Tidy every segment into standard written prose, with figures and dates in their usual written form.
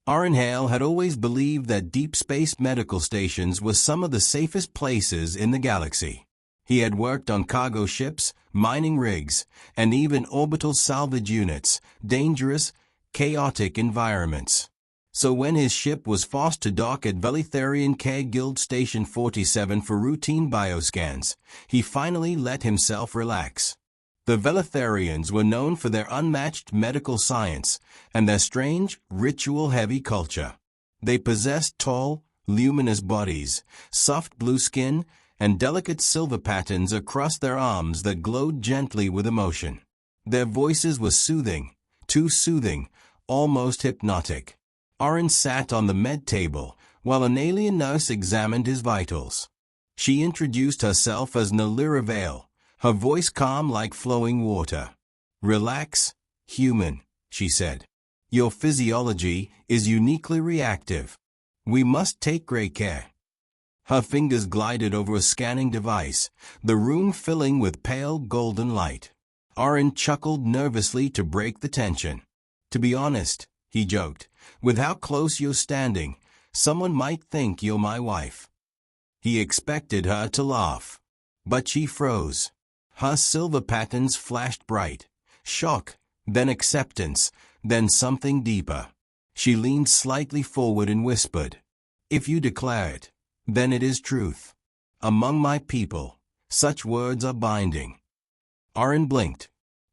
Aaron Hale had always believed that deep space medical stations were some of the safest places in the galaxy. He had worked on cargo ships, mining rigs, and even orbital salvage units, dangerous, chaotic environments. So when his ship was forced to dock at Velitharian Care Guild Station 47 for routine bioscans, he finally let himself relax. The Velitharians were known for their unmatched medical science and their strange, ritual-heavy culture. They possessed tall, luminous bodies, soft blue skin, and delicate silver patterns across their arms that glowed gently with emotion. Their voices were soothing, too soothing, almost hypnotic. Aaron sat on the med table while an alien nurse examined his vitals. She introduced herself as Nalira Vale, her voice calm like flowing water. "Relax, human," she said. "Your physiology is uniquely reactive. We must take great care." Her fingers glided over a scanning device, the room filling with pale golden light. Aaron chuckled nervously to break the tension. "To be honest," he joked, "with how close you're standing, someone might think you're my wife." He expected her to laugh, but she froze. Her silver patterns flashed bright. Shock, then acceptance, then something deeper. She leaned slightly forward and whispered, "If you declare it, then it is truth. Among my people, such words are binding." Aaron blinked.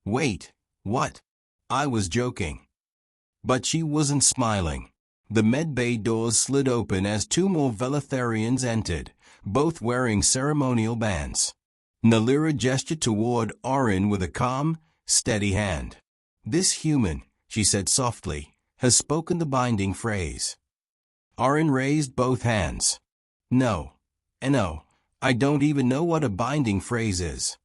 "Wait, what?" "I was joking." But she wasn't smiling. The medbay doors slid open as two more Velitharians entered, both wearing ceremonial bands. Nalira gestured toward Aaron with a calm, steady hand. "This human," she said softly, "has spoken the binding phrase." Aaron raised both hands. No, I don't even know what a binding phrase is."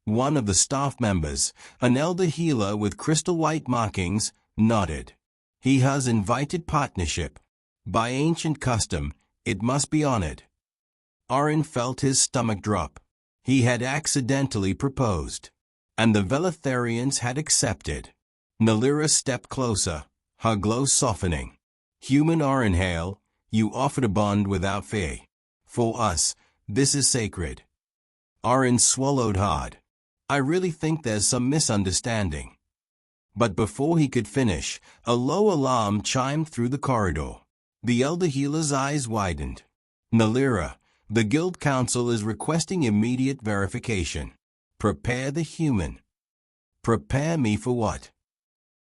One of the staff members, an elder healer with crystal white markings, nodded. "He has invited partnership. By ancient custom, it must be honored." Aaron felt his stomach drop. He had accidentally proposed, and the Velitharians had accepted. Nalira stepped closer, her glow softening. "Human Aaron Hale, you offered a bond without fear. For us, this is sacred." Aaron swallowed hard. "I really think there's some misunderstanding." But before he could finish, a low alarm chimed through the corridor. The elder healer's eyes widened. "Nalira, the Guild Council is requesting immediate verification. Prepare the human." "Prepare me for what?"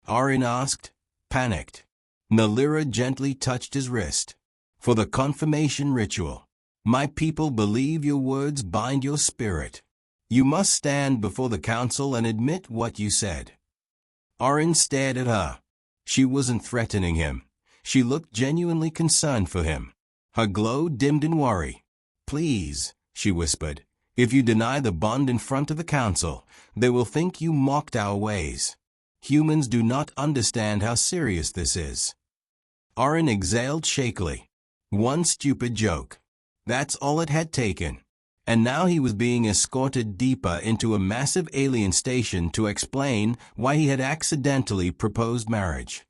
Aaron asked, panicked. Nalira gently touched his wrist. "For the confirmation ritual. My people believe your words bind your spirit. You must stand before the council and admit what you said." Aaron stared at her. She wasn't threatening him. She looked genuinely concerned for him. Her glow dimmed in worry. "Please," she whispered, "if you deny the bond in front of the council, they will think you mocked our ways. Humans do not understand how serious this is." Aaron exhaled shakily. One stupid joke. That's all it had taken. And now he was being escorted deeper into a massive alien station to explain why he had accidentally proposed marriage.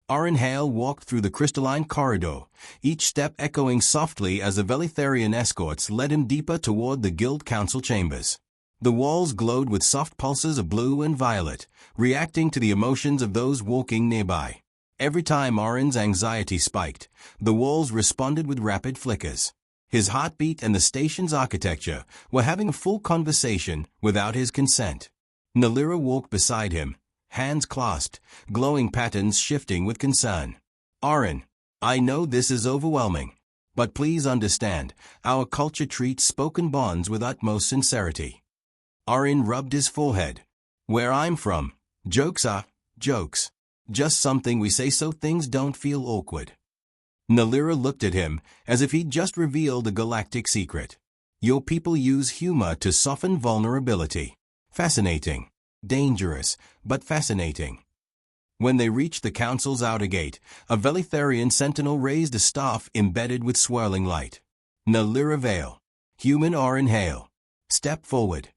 Aaron Hale walked through the crystalline corridor, each step echoing softly as the Velitharian escorts led him deeper toward the Guild Council chambers. The walls glowed with soft pulses of blue and violet, reacting to the emotions of those walking nearby. Every time Aaron's anxiety spiked, the walls responded with rapid flickers. His heartbeat and the station's architecture were having a full conversation without his consent. Nalira walked beside him, hands clasped, glowing patterns shifting with concern. "Aaron, I know this is overwhelming, but please understand, our culture treats spoken bonds with utmost sincerity." Aaron rubbed his forehead. "Where I'm from, jokes are jokes. Just something we say so things don't feel awkward." Nalira looked at him as if he'd just revealed a galactic secret. "Your people use humor to soften vulnerability. Fascinating. Dangerous, but fascinating." When they reached the council's outer gate, a Velitharian sentinel raised a staff embedded with swirling light. "Nalira Vale. Human Aaron Hale. Step forward."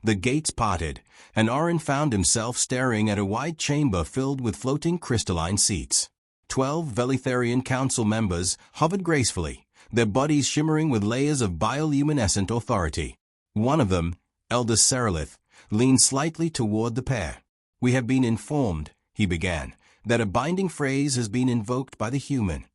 The gates parted, and Aaron found himself staring at a wide chamber filled with floating crystalline seats. 12 Velitharian council members hovered gracefully, their bodies shimmering with layers of bioluminescent authority. One of them, Elder Seralith, leaned slightly toward the pair. "We have been informed," he began, "that a binding phrase has been invoked by the human."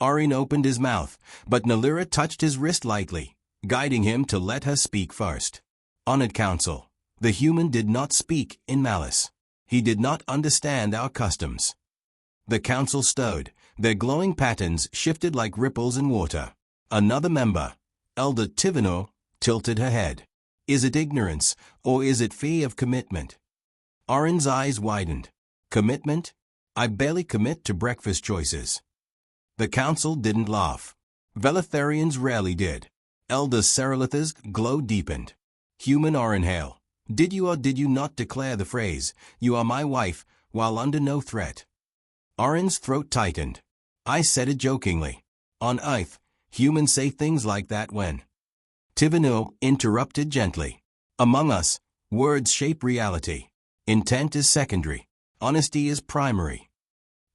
Orin opened his mouth, but Nalira touched his wrist lightly, guiding him to let her speak first. "Honored Council, the human did not speak in malice. He did not understand our customs." The council stirred, their glowing patterns shifted like ripples in water. Another member, Elder Tivino, tilted her head. "Is it ignorance, or is it fear of commitment?" Orin's eyes widened. "Commitment? I barely commit to breakfast choices." The council didn't laugh. Velitharians rarely did. Elder Seralith's glow deepened. "Human Orinhale, did you or did you not declare the phrase, 'You are my wife,' while under no threat?" Orin's throat tightened. "I said it jokingly. On Earth, humans say things like that when—" Tivino interrupted gently. "Among us, words shape reality. Intent is secondary. Honesty is primary."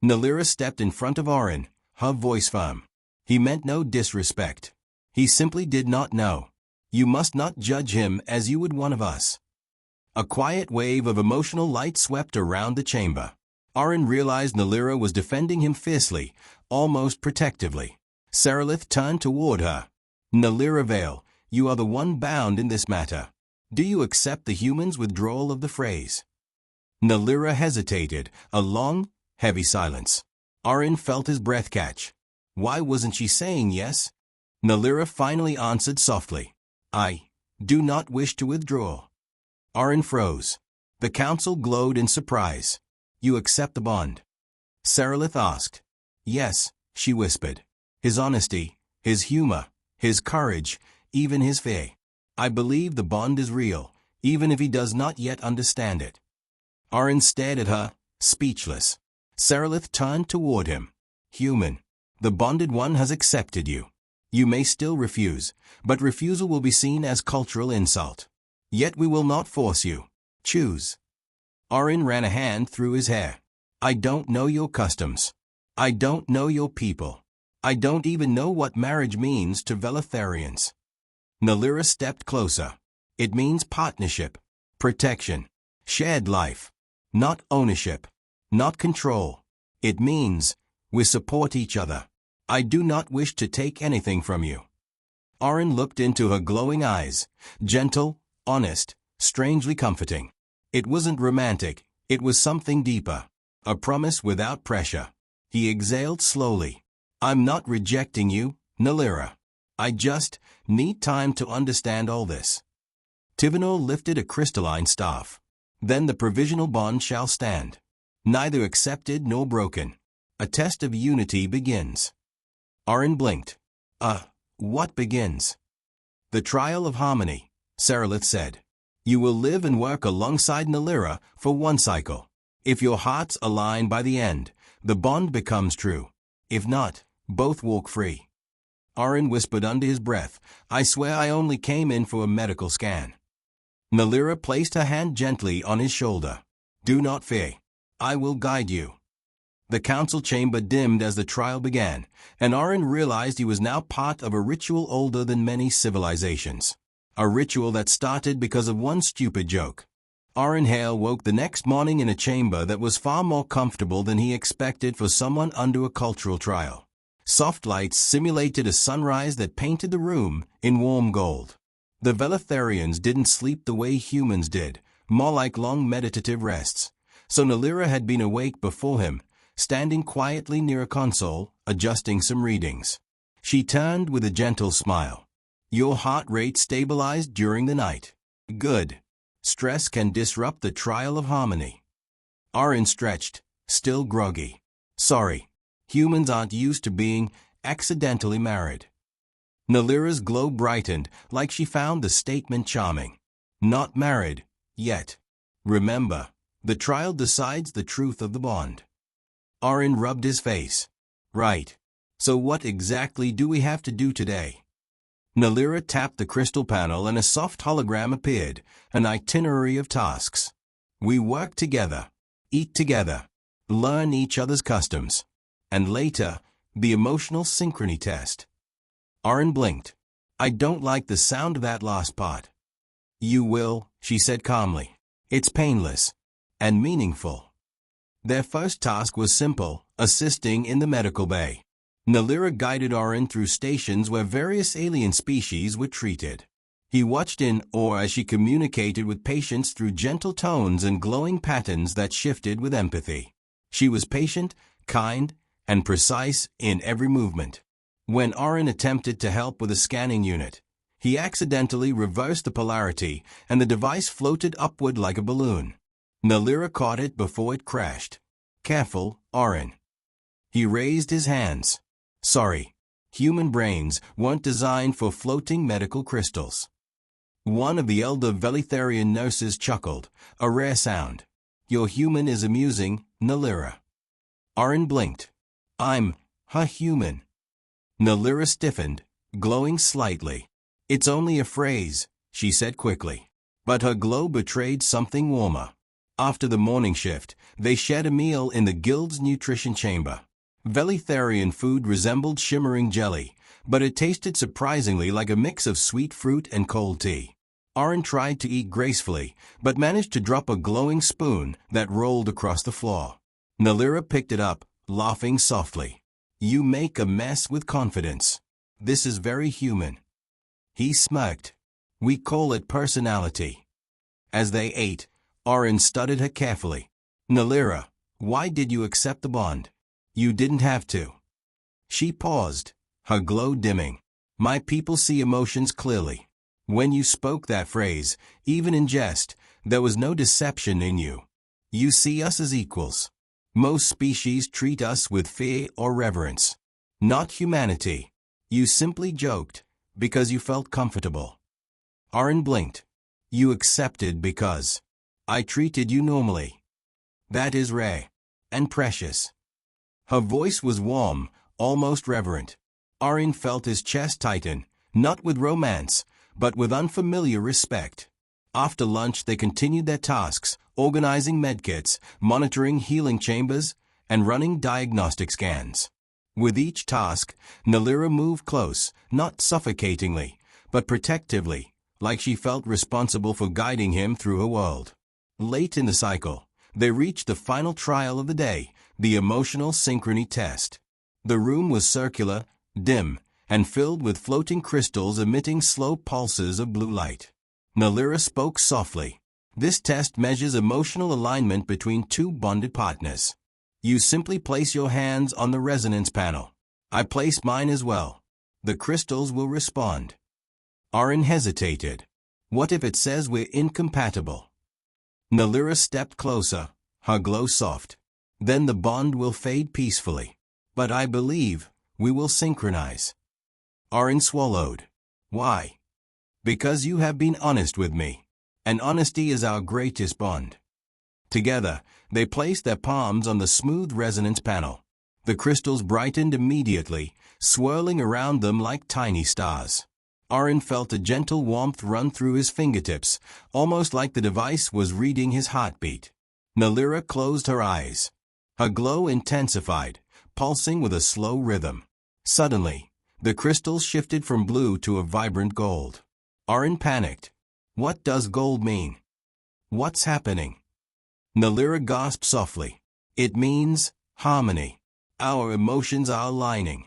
Nalira stepped in front of Orin, her voice firm. "He meant no disrespect. He simply did not know. You must not judge him as you would one of us." A quiet wave of emotional light swept around the chamber. Orin realized Nalira was defending him fiercely, almost protectively. Seralith turned toward her. "Nalira Vale, you are the one bound in this matter. Do you accept the human's withdrawal of the phrase?" Nalira hesitated, a long, heavy silence. Orin felt his breath catch. Why wasn't she saying yes? Nalira finally answered softly. "I do not wish to withdraw." Orin froze. The council glowed in surprise. "You accept the bond?" Seralith asked. "Yes," she whispered. "His honesty, his humor, his courage, even his fear. I believe the bond is real, even if he does not yet understand it." Orin stared at her, speechless. Seralith turned toward him. "Human, the bonded one has accepted you. You may still refuse, but refusal will be seen as cultural insult. Yet we will not force you. Choose." Orin ran a hand through his hair. "I don't know your customs. I don't know your people. I don't even know what marriage means to Velitharians." Nalira stepped closer. "It means partnership, protection, shared life. Not ownership, not control. It means we support each other. I do not wish to take anything from you." Orin looked into her glowing eyes, gentle, honest, strangely comforting. It wasn't romantic, it was something deeper, a promise without pressure. He exhaled slowly. "I'm not rejecting you, Nalira. I just need time to understand all this." Tivino lifted a crystalline staff. "Then the provisional bond shall stand. Neither accepted nor broken. A test of unity begins." Orin blinked. What begins?" "The trial of harmony," Seralith said. "You will live and work alongside Nalira for one cycle. If your hearts align by the end, the bond becomes true. If not, both walk free." Orin whispered under his breath, "I swear I only came in for a medical scan." Nalira placed her hand gently on his shoulder. "Do not fear. I will guide you." The council chamber dimmed as the trial began, and Orin realized he was now part of a ritual older than many civilizations. A ritual that started because of one stupid joke. Orin Hale woke the next morning in a chamber that was far more comfortable than he expected for someone under a cultural trial. Soft lights simulated a sunrise that painted the room in warm gold. The Velitharians didn't sleep the way humans did, more like long meditative rests. So Nalira had been awake before him, standing quietly near a console, adjusting some readings. She turned with a gentle smile. "Your heart rate stabilized during the night. Good. Stress can disrupt the trial of harmony." Orin stretched, still groggy. "Sorry. Humans aren't used to being accidentally married." Nalira's glow brightened like she found the statement charming. "Not married, yet. Remember, the trial decides the truth of the bond." Orin rubbed his face. "Right. So what exactly do we have to do today?" Nalira tapped the crystal panel and a soft hologram appeared, an itinerary of tasks. "We work together, eat together, learn each other's customs, and later, the emotional synchrony test. Oren blinked. I don't like the sound of that last part. You will, she said calmly. It's painless and meaningful. Their first task was simple, assisting in the medical bay. Nalira guided Oren through stations where various alien species were treated. He watched in awe as she communicated with patients through gentle tones and glowing patterns that shifted with empathy. She was patient, kind, and precise in every movement. When Oren attempted to help with a scanning unit, he accidentally reversed the polarity and the device floated upward like a balloon. Nalira caught it before it crashed. Careful, Oren. He raised his hands. Sorry. Human brains weren't designed for floating medical crystals. One of the elder Velitharian nurses chuckled, a rare sound. Your human is amusing, Nalira. Oren blinked. I'm a human. Nalira stiffened, glowing slightly. It's only a phrase, she said quickly. But her glow betrayed something warmer. After the morning shift, they shared a meal in the guild's nutrition chamber. Velitharian food resembled shimmering jelly, but it tasted surprisingly like a mix of sweet fruit and cold tea. Oren tried to eat gracefully, but managed to drop a glowing spoon that rolled across the floor. Nalira picked it up, laughing softly. You make a mess with confidence. This is very human. He smirked. We call it personality. As they ate, Oren studied her carefully. Nalira, why did you accept the bond? You didn't have to. She paused, her glow dimming. My people see emotions clearly. When you spoke that phrase, even in jest, there was no deception in you. You see us as equals. Most species treat us with fear or reverence. Not humanity. You simply joked, because you felt comfortable. Oren blinked. You accepted because I treated you normally. That is rare and precious. Her voice was warm, almost reverent. Oren felt his chest tighten, not with romance, but with unfamiliar respect. After lunch they continued their tasks, organizing medkits, monitoring healing chambers, and running diagnostic scans. With each task, Nalira moved close, not suffocatingly, but protectively, like she felt responsible for guiding him through her world. Late in the cycle, they reached the final trial of the day, the emotional synchrony test. The room was circular, dim, and filled with floating crystals emitting slow pulses of blue light. Nalira spoke softly. This test measures emotional alignment between two bonded partners. You simply place your hands on the resonance panel. I place mine as well. The crystals will respond. Oren hesitated. What if it says we're incompatible? Nalira stepped closer, her glow soft. Then the bond will fade peacefully. But I believe we will synchronize. Oren swallowed. Why? Because you have been honest with me. And honesty is our greatest bond. Together, they placed their palms on the smooth resonance panel. The crystals brightened immediately, swirling around them like tiny stars. Oren felt a gentle warmth run through his fingertips, almost like the device was reading his heartbeat. Nalira closed her eyes. Her glow intensified, pulsing with a slow rhythm. Suddenly, the crystals shifted from blue to a vibrant gold. Oren panicked. What does gold mean? What's happening? Nalira gasped softly. It means harmony. Our emotions are aligning.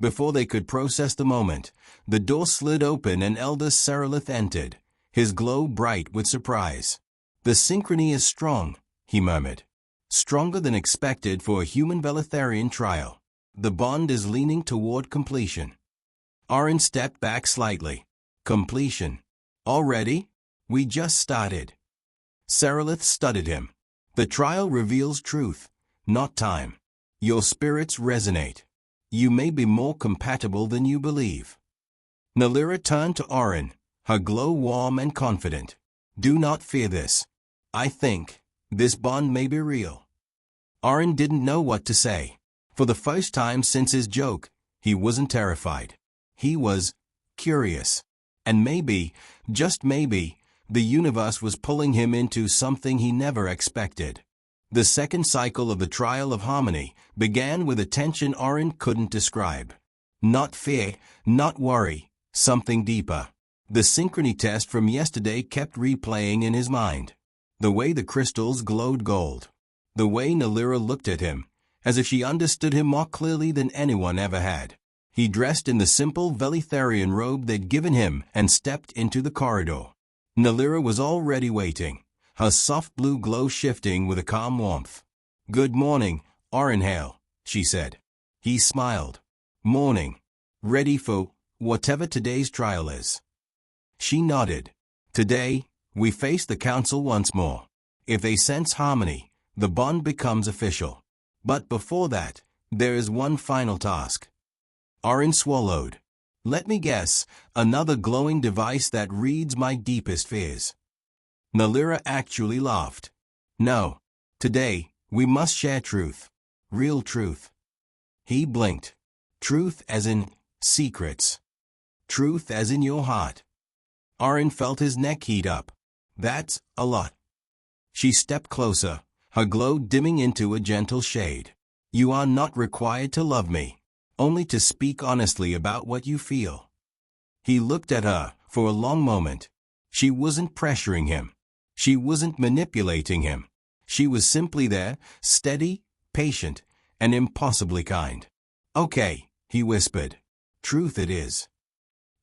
Before they could process the moment, the door slid open and Elder Seralith entered, his glow bright with surprise. The synchrony is strong, he murmured. Stronger than expected for a human Velitharian trial. The bond is leaning toward completion. Oren stepped back slightly. Completion. Already? We just started. Seralith studied him. The trial reveals truth, not time. Your spirits resonate. You may be more compatible than you believe. Nalira turned to Oren, her glow warm and confident. Do not fear this. I think this bond may be real. Oren didn't know what to say. For the first time since his joke, he wasn't terrified. He was curious. And maybe, just maybe, the universe was pulling him into something he never expected. The second cycle of the trial of harmony began with a tension Oren couldn't describe. Not fear, not worry, something deeper. The synchrony test from yesterday kept replaying in his mind. The way the crystals glowed gold. The way Nalira looked at him, as if she understood him more clearly than anyone ever had. He dressed in the simple Velitharian robe they'd given him and stepped into the corridor. Nalira was already waiting, her soft blue glow shifting with a calm warmth. "Good morning, Orenhale," she said. He smiled. "Morning. Ready for whatever today's trial is?" She nodded. "Today, we face the council once more. If they sense harmony, the bond becomes official. But before that, there is one final task." Oren swallowed. "Let me guess, another glowing device that reads my deepest fears." Nalira actually laughed. "No. Today, we must share truth. Real truth." He blinked. "Truth as in secrets. Truth as in your heart." Oren felt his neck heat up. "That's a lot." She stepped closer, her glow dimming into a gentle shade. "You are not required to love me, only to speak honestly about what you feel." He looked at her for a long moment. She wasn't pressuring him. She wasn't manipulating him. She was simply there, steady, patient, and impossibly kind. "Okay," he whispered. "Truth it is."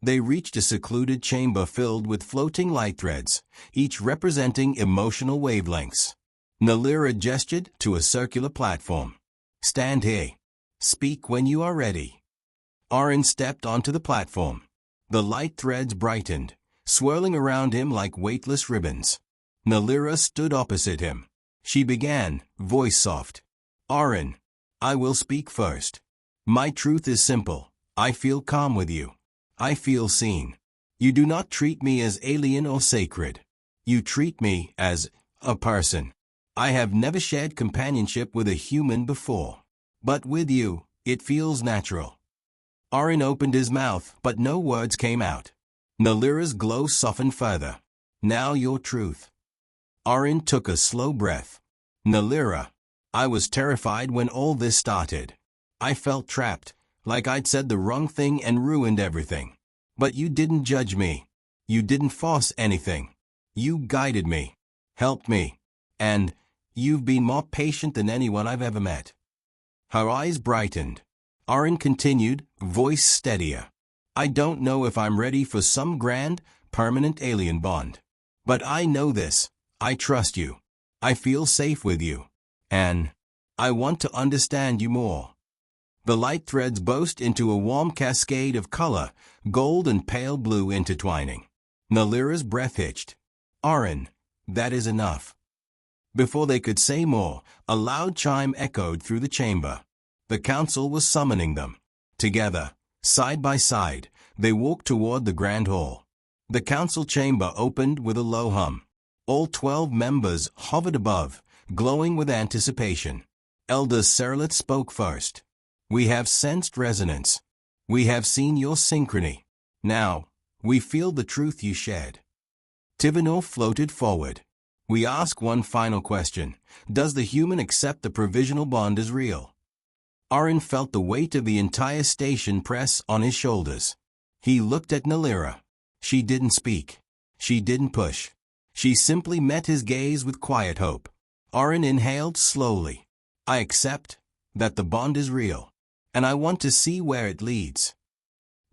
They reached a secluded chamber filled with floating light threads, each representing emotional wavelengths. Nalira gestured to a circular platform. "Stand here. Speak when you are ready." Oren stepped onto the platform. The light threads brightened, swirling around him like weightless ribbons. Nalira stood opposite him. She began, voice soft. "Oren, I will speak first. My truth is simple. I feel calm with you. I feel seen. You do not treat me as alien or sacred. You treat me as a person. I have never shared companionship with a human before. But with you, it feels natural." Oren opened his mouth, but no words came out. Nalira's glow softened further. "Now your truth." Oren took a slow breath. "Nalira, I was terrified when all this started. I felt trapped, like I'd said the wrong thing and ruined everything. But you didn't judge me. You didn't force anything. You guided me, helped me, and you've been more patient than anyone I've ever met." Her eyes brightened. Oren continued, voice steadier. "I don't know if I'm ready for some grand, permanent alien bond. But I know this. I trust you. I feel safe with you. And I want to understand you more." The light threads burst into a warm cascade of color, gold and pale blue intertwining. Nalira's breath hitched. "Oren, that is enough." Before they could say more, a loud chime echoed through the chamber. The council was summoning them. Together, side by side, they walked toward the grand hall. The council chamber opened with a low hum. All 12 members hovered above, glowing with anticipation. Elder Serlith spoke first. "We have sensed resonance. We have seen your synchrony. Now, we feel the truth you shared." Tivano floated forward. "We ask one final question. Does the human accept the provisional bond as real?" Oren felt the weight of the entire station press on his shoulders. He looked at Nalira. She didn't speak. She didn't push. She simply met his gaze with quiet hope. Oren inhaled slowly. "I accept that the bond is real, and I want to see where it leads."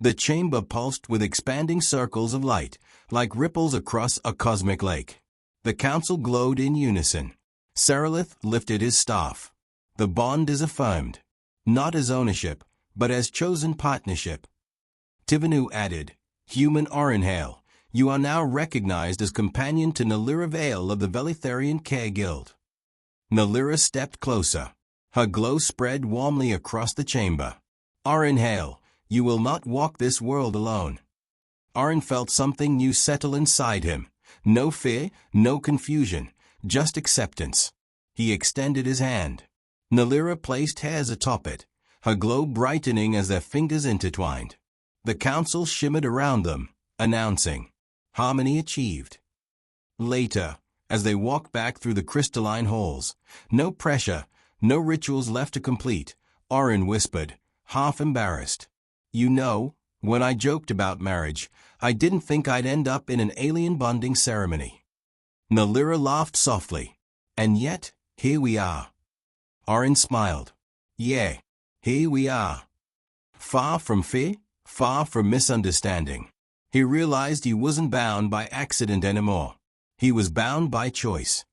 The chamber pulsed with expanding circles of light, like ripples across a cosmic lake. The council glowed in unison. Serlith lifted his staff. "The bond is affirmed, not as ownership, but as chosen partnership." Tivanu added, "Human Orenhale, you are now recognized as companion to Nalira Vale of the Velitharian Care Guild." Nalira stepped closer. Her glow spread warmly across the chamber. "Orenhale, you will not walk this world alone." Oren felt something new settle inside him. No fear, no confusion, just acceptance. He extended his hand. Nalira placed hers atop it, her glow brightening as their fingers intertwined. The council shimmered around them, announcing, "Harmony achieved." Later, as they walked back through the crystalline halls. No pressure, no rituals left to complete, Orin whispered, half embarrassed. You know, when I joked about marriage, I didn't think I'd end up in an alien bonding ceremony. Nalira laughed softly. And yet, here we are. Orin smiled. Yeah, here we are. Far from fear, far from misunderstanding. He realized he wasn't bound by accident anymore. He was bound by choice.